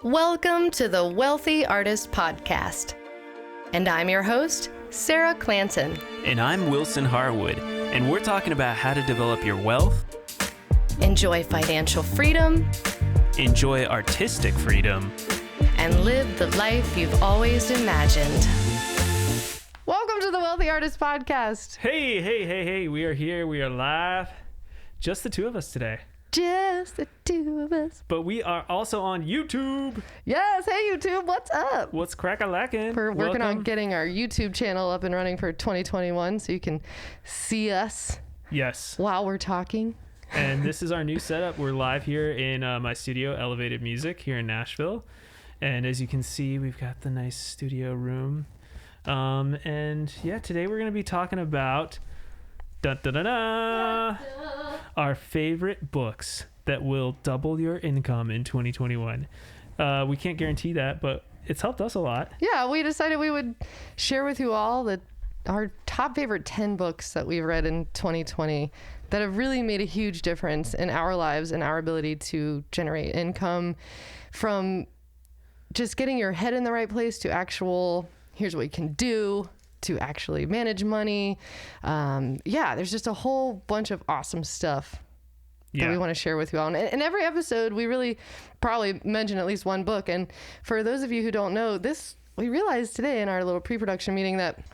Welcome to the Wealthy Artist Podcast. And I'm your host, Sarah Clanton. And I'm Wilson Harwood, and we're talking about how to develop your wealth, enjoy financial freedom, enjoy artistic freedom, and live the life you've always imagined. Welcome to the Wealthy Artist Podcast. Hey, we are here, we are live. Just the two of us today. Just the two of us. But we are also on YouTube. Yes, hey YouTube, what's up? What's crack-a-lackin'? We're working on getting our YouTube channel up and running for 2021 so you can see us. Yes. While we're talking. And this is our new setup. We're live here in my studio, Elevated Music, here in Nashville. And as you can see, we've got the nice studio room. And yeah, today we're going to be talking about our favorite books that will double your income in 2021. We can't guarantee that, but it's helped us a lot. Yeah, we decided we would share with you all our top favorite 10 books that we've read in 2020 that have really made a huge difference in our lives and our ability to generate income, from just getting your head in the right place to actual, here's what you can do, to actually manage money. There's just a whole bunch of awesome stuff that we want to share with you all. And in every episode, we really probably mention at least one book. And for those of you who don't know, we realized today in our little pre-production meeting that we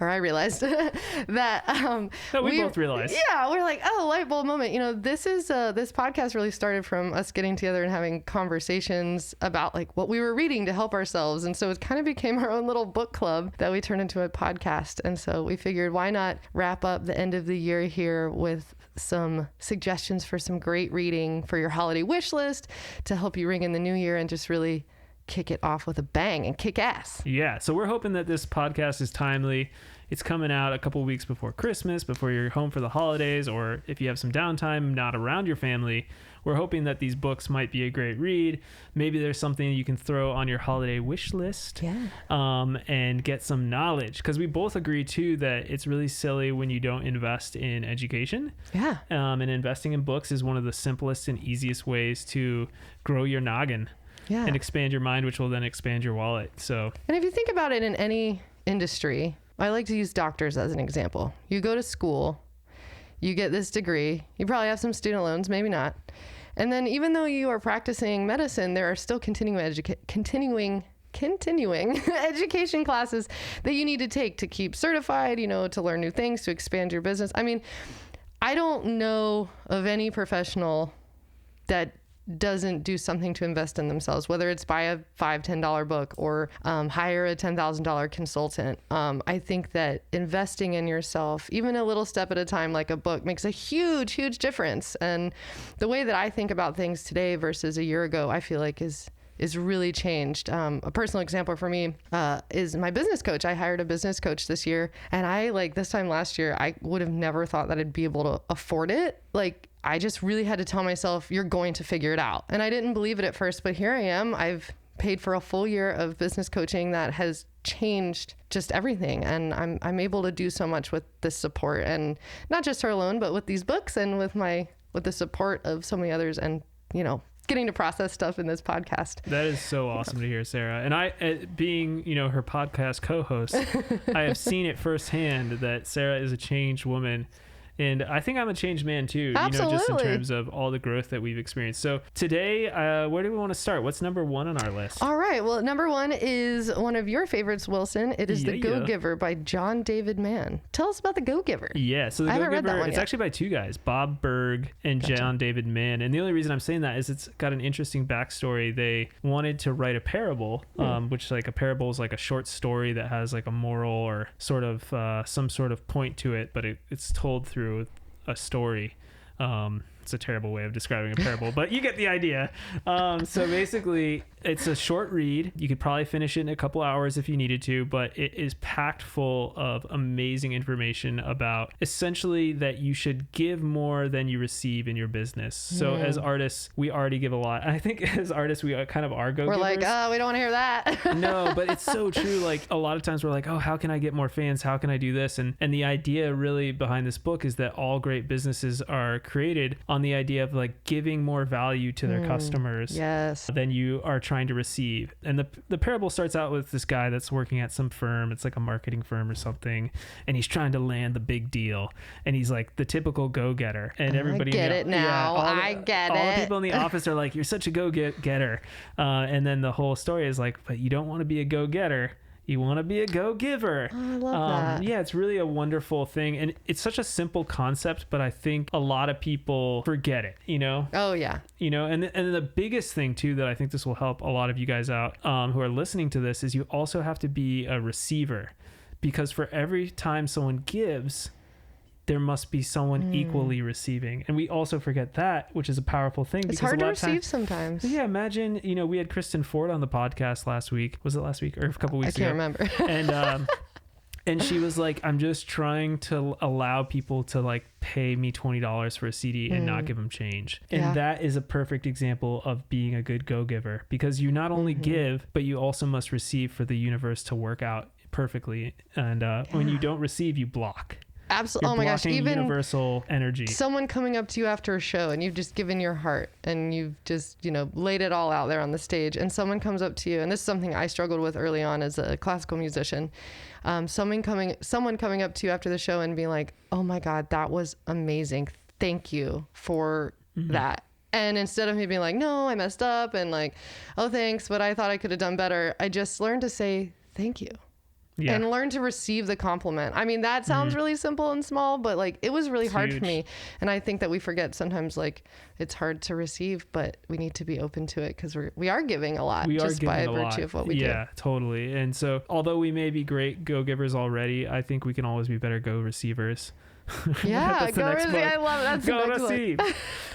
both realized. Yeah, we're like, light bulb moment. You know, this podcast really started from us getting together and having conversations about like what we were reading to help ourselves. And so it kind of became our own little book club that we turned into a podcast. And so we figured, why not wrap up the end of the year here with some suggestions for some great reading for your holiday wish list to help you ring in the new year and just really kick it off with a bang and kick ass. Yeah, so we're hoping that this podcast is timely. It's coming out a couple of weeks before Christmas, before you're home for the holidays, or if you have some downtime not around your family. We're hoping that these books might be a great read. Maybe there's something you can throw on your holiday wish list, and get some knowledge. Because we both agree, too, that it's really silly when you don't invest in education. Yeah. And investing in books is one of the simplest and easiest ways to grow your noggin. Yeah. And expand your mind, which will then expand your wallet. So, and if you think about it in any industry, I like to use doctors as an example. You go to school, you get this degree, you probably have some student loans, maybe not. And then even though you are practicing medicine, there are still continuing education classes that you need to take to keep certified, to learn new things, to expand your business. I mean, I don't know of any professional that doesn't do something to invest in themselves, whether it's buy a $5-10 book or hire a $10,000 consultant. I think that investing in yourself, even a little step at a time, like a book, makes a huge difference. And the way that I think about things today versus a year ago, I feel like is really changed. A personal example for me is my business coach. I hired a business coach this year, and this time last year, I would have never thought that I'd be able to afford it. I just really had to tell myself, you're going to figure it out. And I didn't believe it at first, but here I am. I've paid for a full year of business coaching that has changed just everything. And I'm able to do so much with this support, and not just her alone, but with these books and with the support of so many others, and, getting to process stuff in this podcast. That is so awesome to hear, Sarah. And I, being, her podcast co-host, I have seen it firsthand that Sarah is a changed woman. And I think I'm a changed man too, Absolutely. Just in terms of all the growth that we've experienced. So today, where do we want to start? What's number one on our list? All right. Well, number one is one of your favorites, Wilson. It is The Go-Giver by John David Mann. Tell us about The Go-Giver. Yeah. So The Go-Giver, it's actually by two guys, Bob Berg and John David Mann. And the only reason I'm saying that is it's got an interesting backstory. They wanted to write a parable, which like a parable is like a short story that has like a moral or sort of some sort of point to it, but it's told through a story. It's a terrible way of describing a parable, but you get the idea. So basically, it's a short read. You could probably finish it in a couple hours if you needed to, but it is packed full of amazing information about essentially that you should give more than you receive in your business. So as artists, we already give a lot. I think as artists, we kind of are go-givers. We're like, we don't want to hear that. No, but it's so true. Like a lot of times we're like, how can I get more fans? How can I do this? And the idea really behind this book is that all great businesses are created on the idea of like giving more value to their customers than you are trying to receive. And the parable starts out with this guy that's working at some firm. It's like a marketing firm or something. And he's trying to land the big deal. And he's like the typical go-getter. And everybody I get it now. I get it. All the people in the office are like, you're such a go-getter. And then the whole story is like, but you don't want to be a go-getter. You want to be a go-giver. Oh, I love that. Yeah, it's really a wonderful thing. And it's such a simple concept, but I think a lot of people forget it, you know? Oh, yeah. You know, and the biggest thing, too, that I think this will help a lot of you guys out who are listening to this is you also have to be a receiver. Because for every time someone gives, there must be someone equally receiving. And we also forget that, which is a powerful thing. It's hard to receive sometimes. Yeah, imagine, you know, we had Kristen Ford on the podcast last week. Was it last week or a couple weeks ago? I can't remember. And she was like, I'm just trying to allow people to like pay me $20 for a CD and not give them change. And that is a perfect example of being a good go-giver, because you not only give, but you also must receive for the universe to work out perfectly. And when you don't receive, you block. Absolutely. Oh my gosh. Even universal energy. Someone coming up to you after a show and you've just given your heart and you've just, you know, laid it all out there on the stage, and someone comes up to you, and this is something I struggled with early on as a classical musician. Someone coming up to you after the show and being like, oh my God, that was amazing. Thank you for that. And instead of me being like, no, I messed up, and like, oh, thanks, but I thought I could have done better, I just learned to say thank you. Yeah. And learn to receive the compliment. I mean, that sounds really simple and small, but like it was really hard for me. And I think that we forget sometimes, like, it's hard to receive, but we need to be open to it, because we are giving a lot just by virtue of what we do. Yeah, totally. And so although we may be great go-givers already, I think we can always be better go-receivers. Yeah, go receive. I love it. That's go receive.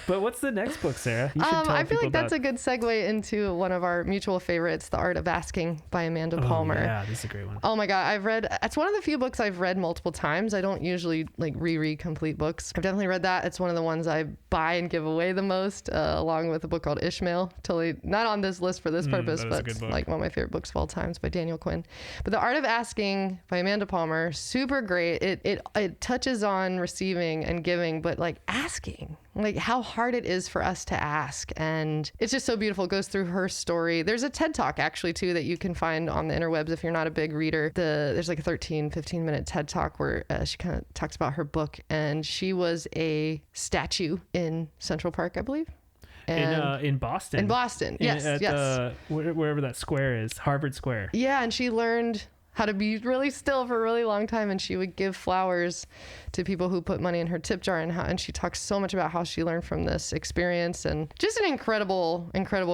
But what's the next book, Sarah? You should tell I feel like that's that. a good segue into one of our mutual favorites, The Art of Asking by Amanda Palmer. Yeah, this is a great one. Oh my God, it's one of the few books I've read multiple times. I don't usually like reread complete books. I've definitely read that. It's one of the ones I buy and give away the most, along with a book called Ishmael. Totally not on this list for this purpose, but it's like one of my favorite books of all time. It's by Daniel Quinn. But The Art of Asking by Amanda Palmer, super great. It touches on receiving and giving, but like asking, like how hard it is for us to ask. And it's just so beautiful. It goes through her story. There's a TED Talk actually too that you can find on the interwebs if you're not a big reader. There's like a 15 minute TED Talk where she kind of talks about her book. And she was a statue in Central Park, I believe. In Boston. In Boston, yes. Wherever that square is, Harvard Square. Yeah, and she learned how to be really still for a really long time, and she would give flowers to people who put money in her tip jar, and she talks so much about how she learned from this experience, and just an incredible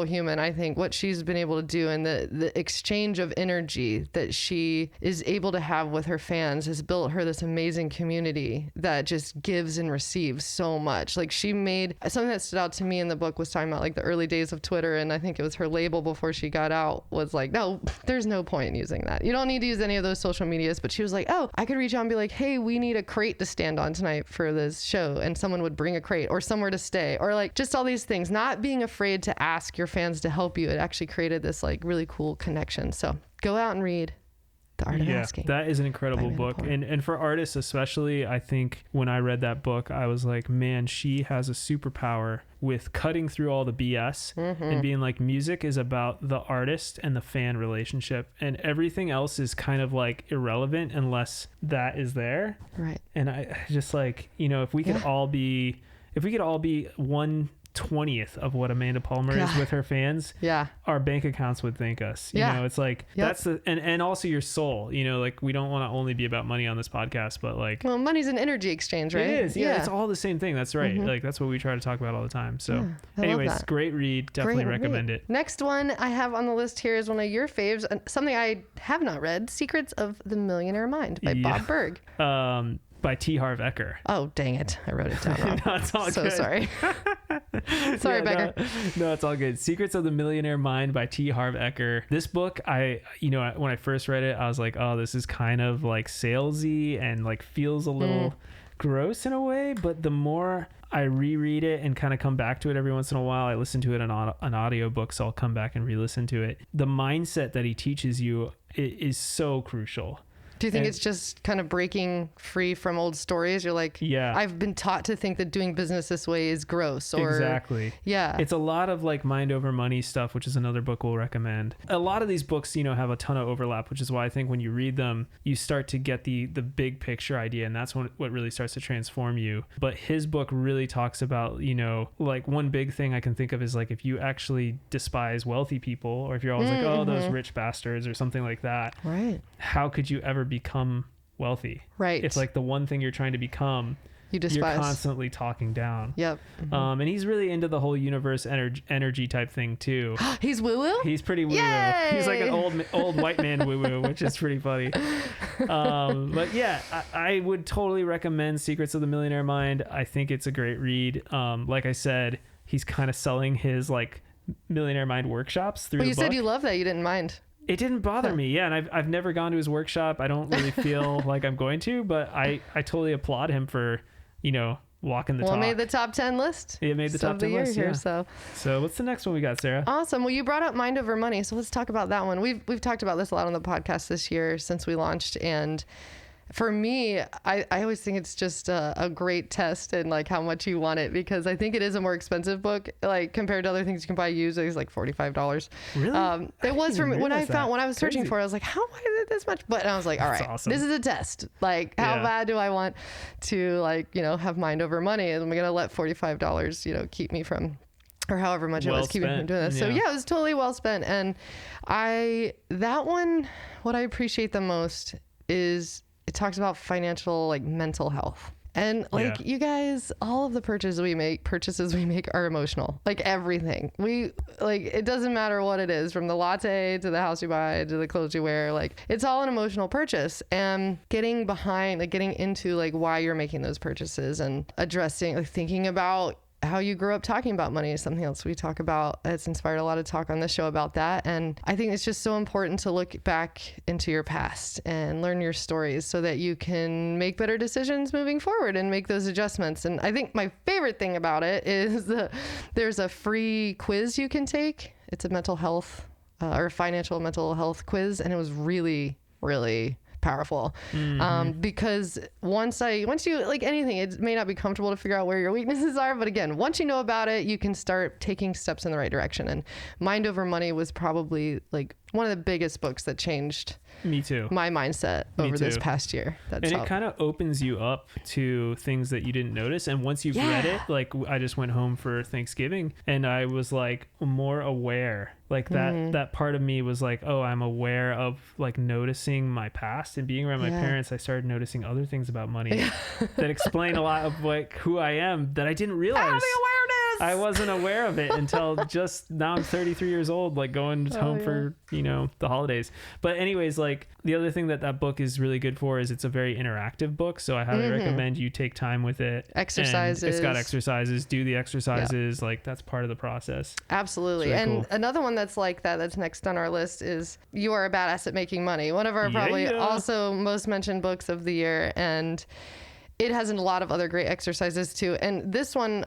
human. I think what she's been able to do and the exchange of energy that she is able to have with her fans has built her this amazing community that just gives and receives so much. Like, she made something that stood out to me in the book was talking about like the early days of Twitter, and I think it was her label before she got out was like, no, there's no point in using that. You don't need to use any of those social medias. But she was like, oh, I could reach out and be like, hey, we need a crate to stand on tonight for this show, and someone would bring a crate or somewhere to stay, or like just all these things. Not being afraid to ask your fans to help you, it actually created this like really cool connection. So go out and read The Art of Asking. That is an incredible book. And for artists especially, I think when I read that book, I was like, man, she has a superpower with cutting through all the BS and being like, music is about the artist and the fan relationship, and everything else is kind of like irrelevant unless that is there. Right. And I just like, you know, if we could all be 1/20th of what Amanda Palmer is with her fans, our bank accounts would thank us. You know, it's like that's the and also your soul. You know, like we don't want to only be about money on this podcast, but like, well, money's an energy exchange, right? It is. Yeah, it's all the same thing. That's right. Like that's what we try to talk about all the time. So, anyways, great read. Definitely recommend it. Next one I have on the list here is one of your faves, something I have not read: Secrets of the Millionaire Mind by Bob Burg. By T. Harv Eker. Oh, dang it. I wrote it down wrong. No, it's all so good. Sorry. Sorry, Becker. No, it's all good. Secrets of the Millionaire Mind by T. Harv Eker. This book, when I first read it, I was like, oh, this is kind of like salesy and like feels a little gross in a way. But the more I reread it and kind of come back to it every once in a while, I listen to it on an audiobook, so I'll come back and re-listen to it. The mindset that he teaches you is so crucial. Do you think it's just kind of breaking free from old stories? You're like, I've been taught to think that doing business this way is gross. Or exactly. Yeah. It's a lot of like Mind Over Money stuff, which is another book we'll recommend. A lot of these books, have a ton of overlap, which is why I think when you read them, you start to get the big picture idea, and that's what really starts to transform you. But his book really talks about, like one big thing I can think of is like if you actually despise wealthy people, or if you're always like, oh, those rich bastards or something like that. Right. How could you ever become wealthy? Right. If like the one thing you're trying to become, you're constantly talking down. Yep. And he's really into the whole universe energy type thing too. He's woo-woo? He's pretty woo-woo. He's like an old white man woo-woo, which is pretty funny. But yeah, I would totally recommend Secrets of the Millionaire Mind. I think it's a great read. Like I said, he's kind of selling his like Millionaire Mind workshops through the book. You said you love that. You didn't mind. It didn't bother me. Yeah. And I've never gone to his workshop. I don't really feel like I'm going to, but I totally applaud him for, walking the talk. Well, made the top 10 list. It made the top 10 list. Here, yeah. So what's the next one we got, Sarah? Awesome. Well, you brought up Mind Over Money. So let's talk about that one. We've talked about this a lot on the podcast this year since we launched. And for me, I always think it's just a great test in like how much you want it, because I think it is a more expensive book, like compared to other things you can buy used. It's like $45. Really? It was for me when I was searching Crazy. for it. I was like, how am I this much? But I was like, all right, awesome. This is a test. Like, how bad do I want to have Mind Over Money? And I'm gonna let $45 keep me from, or however much it was keeping me from doing this. So yeah, it was totally well spent. And that one, what I appreciate the most is it talks about financial, like mental health. And like you guys, all of the purchases we make are emotional. Like everything. It doesn't matter what it is, from the latte to the house you buy to the clothes you wear. Like it's all an emotional purchase. And getting into like why you're making those purchases and addressing, like thinking about how you grew up talking about money is something else we talk about. It's inspired a lot of talk on this show about that. And I think it's just so important to look back into your past and learn your stories so that you can make better decisions moving forward and make those adjustments. And I think my favorite thing about it is there's a free quiz you can take. It's a mental health or financial mental health quiz. And it was really, really powerful. Because once you, like anything, it may not be comfortable to figure out where your weaknesses are, but again, once you know about it, you can start taking steps in the right direction. And Mind Over Money was probably like one of the biggest books that changed me too my mindset over this past year. It kind of opens you up to things that you didn't notice, and once you've read it, like I just went home for Thanksgiving and I was like more aware, like that part of me was like, oh, I'm aware of like noticing my past, and being around my parents, I started noticing other things about money that explain a lot of like who I am that I didn't realize. I wasn't aware of it until just now. I'm 33 years old, like going home for, the holidays. But anyways, like the other thing that book is really good for is it's a very interactive book. So I highly recommend you take time with it. Exercises. And it's got exercises, do the exercises. Like that's part of the process. Absolutely. Really cool. Another one that's like that's next on our list is You Are a Badass at Making Money. One of our probably also most mentioned books of the year. And it has a lot of other great exercises too. And this one,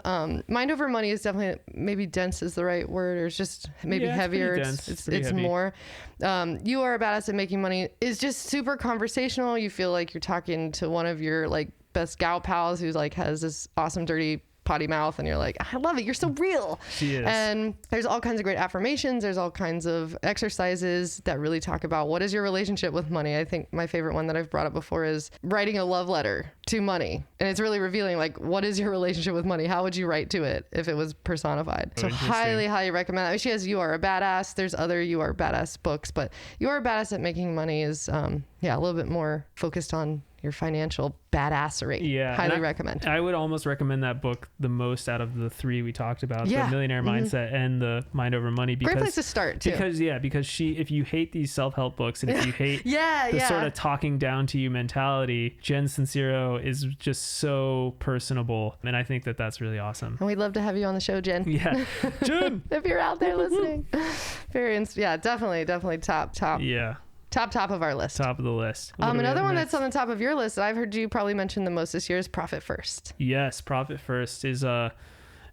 Mind Over Money is definitely, maybe dense is the right word, or it's just maybe heavier. It's more. You Are a Badass at Making Money is just super conversational. You feel like you're talking to one of your like best gal pals who's like has this awesome dirty potty mouth, and you're like, I love it, you're so real. She is. And there's all kinds of great affirmations, there's all kinds of exercises that really talk about what is your relationship with money. I think my favorite one that I've brought up before is writing a love letter to money, and it's really revealing, like, what is your relationship with money? How would you write to it if it was personified? So highly recommend that. She has You Are a Badass. There's other You Are Badass books, but You Are a Badass at Making Money is a little bit more focused on your financial badassery. Yeah. Highly recommend. I would almost recommend that book the most out of the three we talked about, the Millionaire Mindset and the Mind Over Money. Because, great place to start too. Because if you hate these self-help books, and if you hate the sort of talking down to you mentality, Jen Sincero is just so personable. And I think that that's really awesome. And we'd love to have you on the show, Jen. Yeah. Jen! If you're out there listening. Definitely top. Yeah. Top of our list. Top of the list. Another one that's on the top of your list that I've heard you probably mention the most this year is Profit First. Yes, Profit First is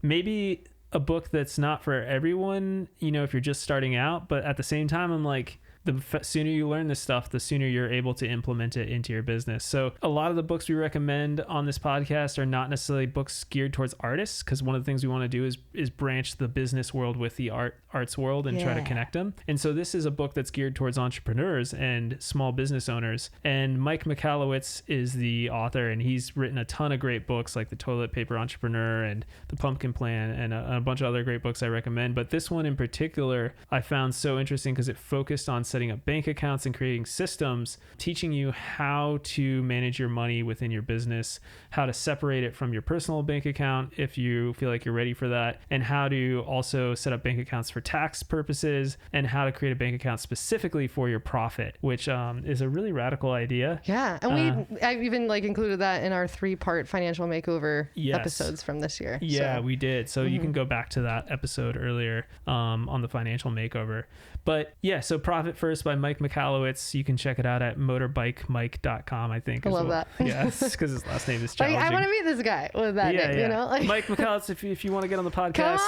maybe a book that's not for everyone, if you're just starting out, but at the same time, I'm like, the sooner you learn this stuff, the sooner you're able to implement it into your business. So a lot of the books we recommend on this podcast are not necessarily books geared towards artists, because one of the things we want to do is branch the business world with the arts world and try to connect them. And so this is a book that's geared towards entrepreneurs and small business owners. And Mike Michalowicz is the author, and he's written a ton of great books like The Toilet Paper Entrepreneur and The Pumpkin Plan, and a bunch of other great books I recommend. But this one in particular I found so interesting because it focused on setting up bank accounts and creating systems, teaching you how to manage your money within your business, how to separate it from your personal bank account if you feel like you're ready for that, and how to also set up bank accounts for tax purposes, and how to create a bank account specifically for your profit, which is a really radical idea. Yeah. And I even like included that in our 3-part financial makeover episodes from this year. Yeah, we did. So you can go back to that episode earlier on the financial makeover. But yeah, so Profit First by Mike Michalowicz. You can check it out at motorbikemike.com, I think. I love that. Yeah, because his last name is challenging. Like, I want to meet this guy with that name, you know? Like, Mike Michalowicz, if you want to get on the podcast,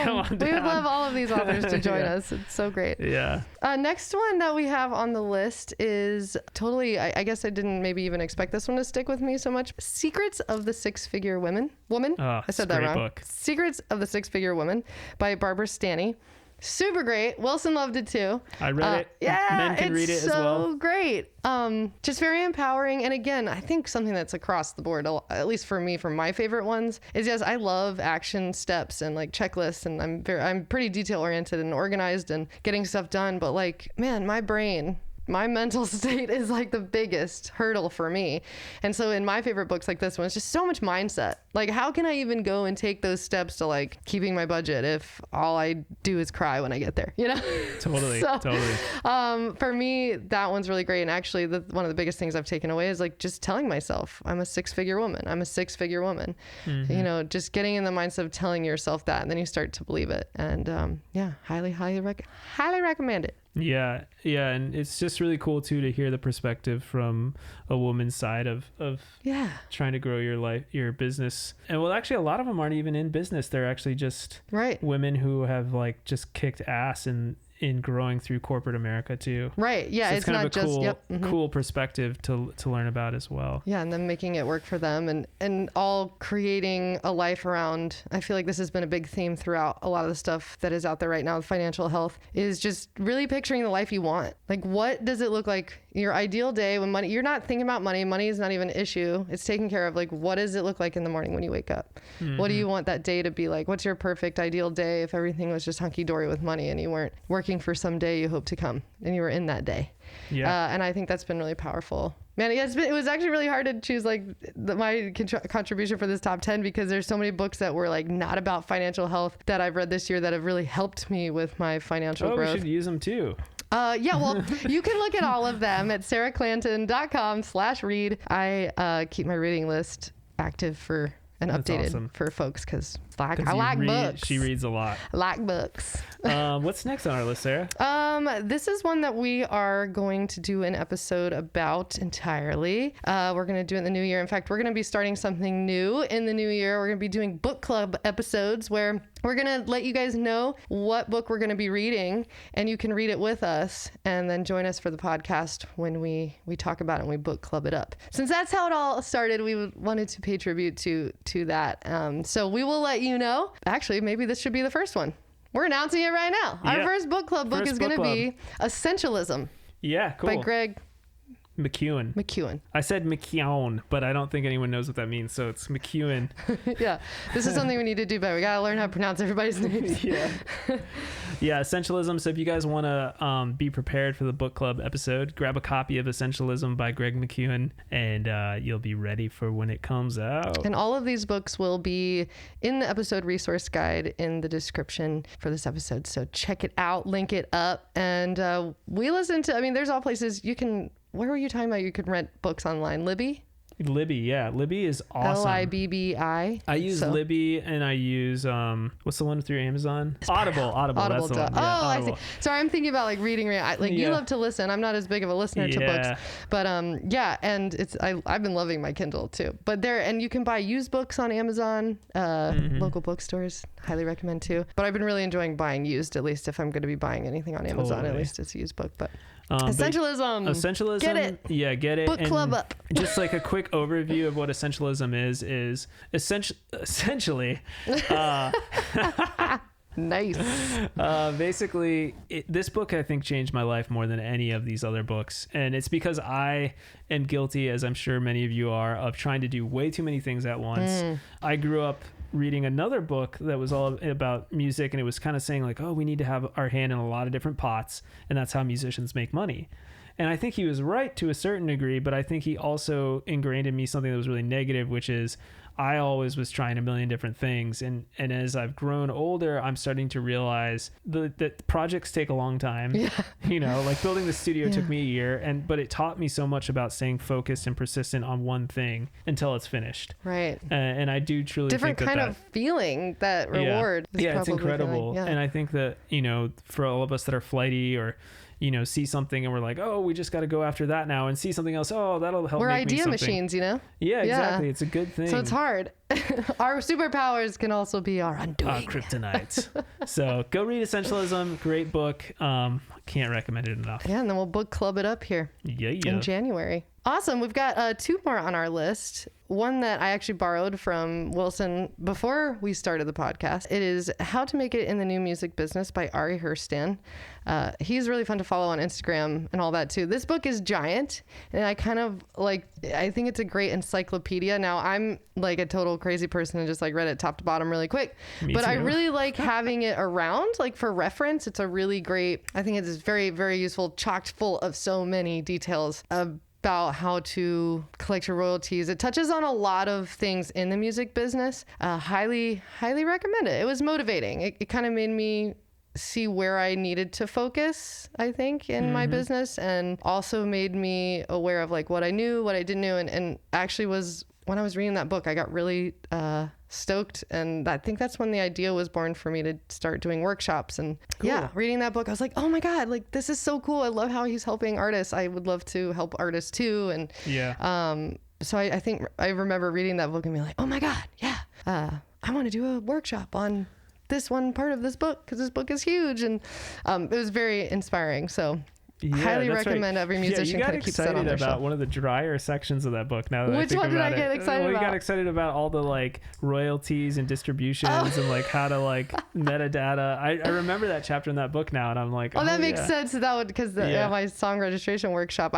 come on down. We would love all of these authors to join us. It's so great. Yeah. Next one that we have on the list is totally, I guess I didn't maybe even expect this one to stick with me so much. Secrets of the Six-Figure Woman. I said that wrong. Book. Secrets of the Six-Figure Woman by Barbara Stanny. Super great. Wilson loved it too. I read it. Yeah, Men can read it as well. It's so great. Just very empowering. And again, I think something that's across the board, at least for me, from my favorite ones, is yes, I love action steps and like checklists, and I'm pretty detail oriented and organized and getting stuff done. But like, man, my mental state is like the biggest hurdle for me. And so in my favorite books like this one, it's just so much mindset. Like, how can I even go and take those steps to like keeping my budget if all I do is cry when I get there, you know? Totally. For me, that one's really great. And actually one of the biggest things I've taken away is like just telling myself I'm a six-figure woman. Mm-hmm. You know, just getting in the mindset of telling yourself that, and then you start to believe it. And highly recommend it. Yeah. And it's just really cool too to hear the perspective from a woman's side of trying to grow your business. And well, actually a lot of them aren't even in business. They're actually just women who have like just kicked ass in growing through corporate America too. Right. Yeah. So it's kind of a cool, cool perspective to learn about as well. Yeah. And then making it work for them and all creating a life around, I feel like this has been a big theme throughout a lot of the stuff that is out there right now with financial health, is just really picturing the life you want. Like, what does it look like your ideal day when you're not thinking about money. Money is not even an issue. It's taken care of. Like, what does it look like in the morning when you wake up? Mm-hmm. What do you want that day to be like? What's your perfect ideal day if everything was just hunky-dory with money and you weren't working for some day you hope to come and you were in that day? Yeah. And I think that's been really powerful. Man, it was actually really hard to choose like my contribution for this top 10, because there's so many books that were like not about financial health that I've read this year that have really helped me with my financial growth. We should use them too. Yeah, well, you can look at all of them at sarahclanton.com/read. I keep my reading list active and updated for folks because I like books. She reads a lot. I like books. What's next on our list, Sarah? This is one that we are going to do an episode about entirely. We're going to do it in the new year. In fact, we're going to be starting something new in the new year. We are going to be doing book club episodes where we're going to let you guys know what book we're going to be reading, and you can read it with us and then join us for the podcast when we talk about it and we book club it up. Since that's how it all started, we wanted to pay tribute to that. So we will let you know. Actually, maybe this should be the first one. We're announcing it right now. Our first book club book is going to be Essentialism. Yeah, cool. By Greg McKeown. I said McKeown, but I don't think anyone knows what that means, so it's McKeown. Yeah, this is something we need to do better. We got to learn how to pronounce everybody's names. Yeah, Essentialism. So if you guys want to be prepared for the book club episode, grab a copy of Essentialism by Greg McKeown, and you'll be ready for when it comes out. And all of these books will be in the episode resource guide in the description for this episode. So check it out, link it up, and we listen to, there's all places you can. Where were you talking about? You could rent books online. Libby, yeah. Libby is awesome. Libbi. I use Libby, and I use what's the one through Amazon? Audible. That's the one. Yeah, Audible. I see. Sorry, I'm thinking about like reading. You love to listen. I'm not as big of a listener to books, but and it's I've been loving my Kindle too. But and you can buy used books on Amazon, local bookstores. Highly recommend too. But I've been really enjoying buying used, at least if I'm going to be buying anything on Amazon. At least it's a used book, but. Essentialism. Get it. Yeah, get it. Book club up. Just like a quick overview of what essentialism is essentially Nice. Basically, this book, I think, changed my life more than any of these other books. And it's because I am guilty, as I'm sure many of you are, of trying to do way too many things at once. I grew up reading another book that was all about music, and it was kind of saying like, oh, we need to have our hand in a lot of different pots, and that's how musicians make money. And I think he was right to a certain degree, but I think he also ingrained in me something that was really negative, which is I always was trying a million different things. And as I've grown older, I'm starting to realize that projects take a long time. Yeah. You know, like building the studio took me a year, but it taught me so much about staying focused and persistent on one thing until it's finished. Right. And I do truly different think kind of feeling, that reward. Yeah, it's incredible. And I think that, you know, for all of us that are flighty or, you know, see something and we're like, oh, we just got to go after that now, and see something else. Oh, that'll help. We're make idea me machines, you know? Yeah, exactly. It's a good thing. So it's hard. Our superpowers can also be our undoing. Our kryptonite. So go read Essentialism. Great book. Can't recommend it enough. Yeah, and then we'll book club it up here in January. Awesome. We've got 2 more on our list. One that I actually borrowed from Wilson before we started the podcast. It is How to Make It in the New Music Business by Ari Hurstan. He's really fun to follow on Instagram and all that too. This book is giant, and I think it's a great encyclopedia. Now, I'm like a total crazy person and just like read it top to bottom really quick. Me too. I really like having it around, like for reference. It's a really great, I think it's very, very useful, chocked full of so many details about how to collect your royalties. It touches on a lot of things in the music business. Highly recommend it. It was motivating. It kind of made me see where I needed to focus, I think, in my business, and also made me aware of like what I knew, what I didn't know, and actually was, when I was reading that book, I got really stoked, and I think that's when the idea was born for me to start doing workshops. And reading that book, I was like, oh my God, like this is so cool. I love how he's helping artists. I would love to help artists too. And so I think I remember reading that book and being like, oh my God, I want to do a workshop on this one part of this book because this book is huge. And it was very inspiring. So highly recommend every musician kind of keeps that on their shelf. You got excited about one of the drier sections of that book. Now that Which one did I get excited about? We got excited about all the like royalties and distributions and like how to like metadata. I remember that chapter in that book now, and I'm like, that makes sense. That would, because my song registration workshop,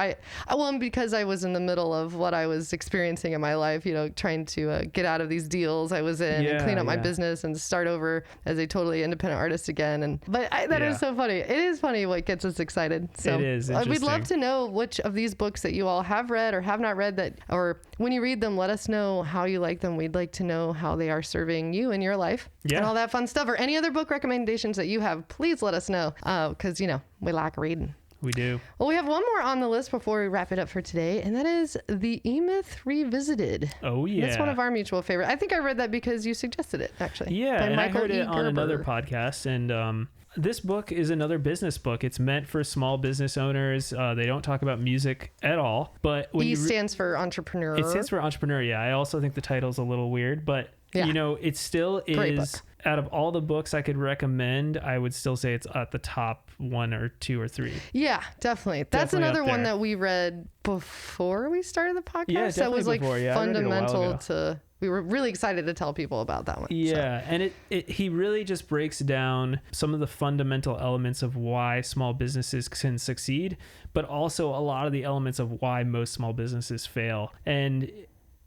because I was in the middle of what I was experiencing in my life, you know, trying to get out of these deals I was in and clean up my business and start over as a totally independent artist again. That is so funny. It is funny what gets us excited. So it is interesting. We'd love to know which of these books that you all have read or have not read, or when you read them, let us know how you like them. We'd like to know how they are serving you in your life and all that fun stuff. Or any other book recommendations that you have, please let us know, because, you know, we like reading. We do. Well, we have one more on the list before we wrap it up for today, and that is The E-Myth Revisited. Oh, yeah. That's one of our mutual favorites. I think I read that because you suggested it, actually. Yeah, and I heard it on another podcast, and this book is another business book. It's meant for small business owners. They don't talk about music at all. But when stands for entrepreneur. It stands for entrepreneur, yeah. I also think the title's a little weird, but, you know, it still is... Out of all the books I could recommend, I would still say it's at the top 1 or 2 or 3. Yeah, definitely. That's another one that we read before we started the podcast. Yeah, definitely that was like fundamental to... We were really excited to tell people about that one. Yeah, and he really just breaks down some of the fundamental elements of why small businesses can succeed, but also a lot of the elements of why most small businesses fail. And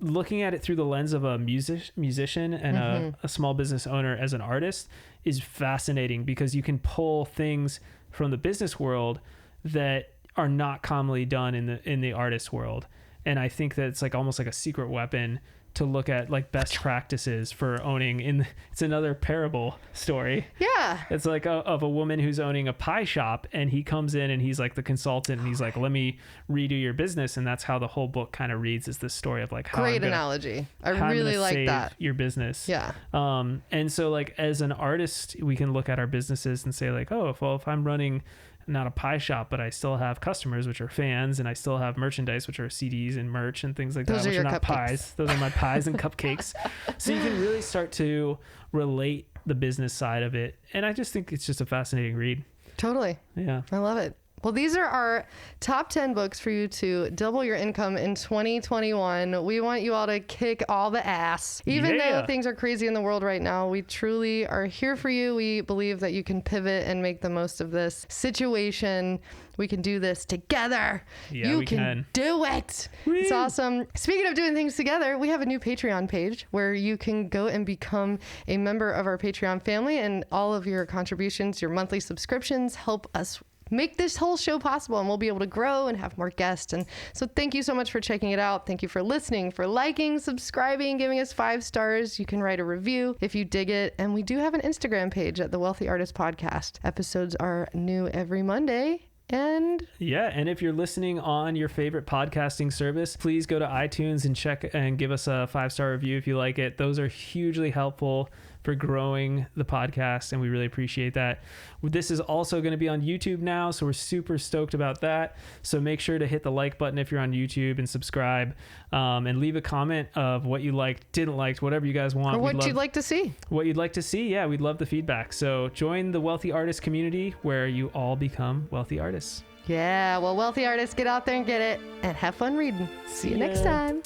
looking at it through the lens of a musician and a small business owner as an artist is fascinating, because you can pull things from the business world that are not commonly done in the artist world. And I think that it's like almost like a secret weapon to look at, like best practices for owning. It's another parable story. Yeah. It's like of a woman who's owning a pie shop, and he comes in and he's like the consultant, and he's like, let me redo your business. And that's how the whole book kind of reads, is this story of like how great analogy. I really like that. Your business. Yeah. And so like as an artist, we can look at our businesses and say like, if I'm running not a pie shop, but I still have customers, which are fans, and I still have merchandise, which are CDs and merch and things like that, which are not pies. Those are my pies and cupcakes. So you can really start to relate the business side of it. And I just think it's just a fascinating read. Totally. Yeah. I love it. Well, these are our top 10 books for you to double your income in 2021. We want you all to kick all the ass. Even though things are crazy in the world right now, we truly are here for you. We believe that you can pivot and make the most of this situation. We can do this together. Yeah, you can do it. Whee! It's awesome. Speaking of doing things together, we have a new Patreon page where you can go and become a member of our Patreon family, and all of your contributions, your monthly subscriptions help us make this whole show possible, and we'll be able to grow and have more guests. And so thank you so much for checking it out. Thank you for listening, for liking, subscribing, giving us 5 stars. You can write a review if you dig it. And we do have an Instagram page at The Wealthy Artist Podcast. Episodes are new every Monday. And if you're listening on your favorite podcasting service, please go to iTunes and check and give us a 5-star review if you like it. Those are hugely helpful for growing the podcast, and we really appreciate that. This is also going to be on YouTube now, so we're super stoked about that. So make sure to hit the like button if you're on YouTube, and subscribe, and leave a comment of what you liked, didn't like, whatever you guys want. Or what you'd like to see. What you'd like to see. Yeah, we'd love the feedback. So join the Wealthy Artist community where you all become wealthy artists. Yeah, well, wealthy artists, get out there and get it, and have fun reading. See you next time.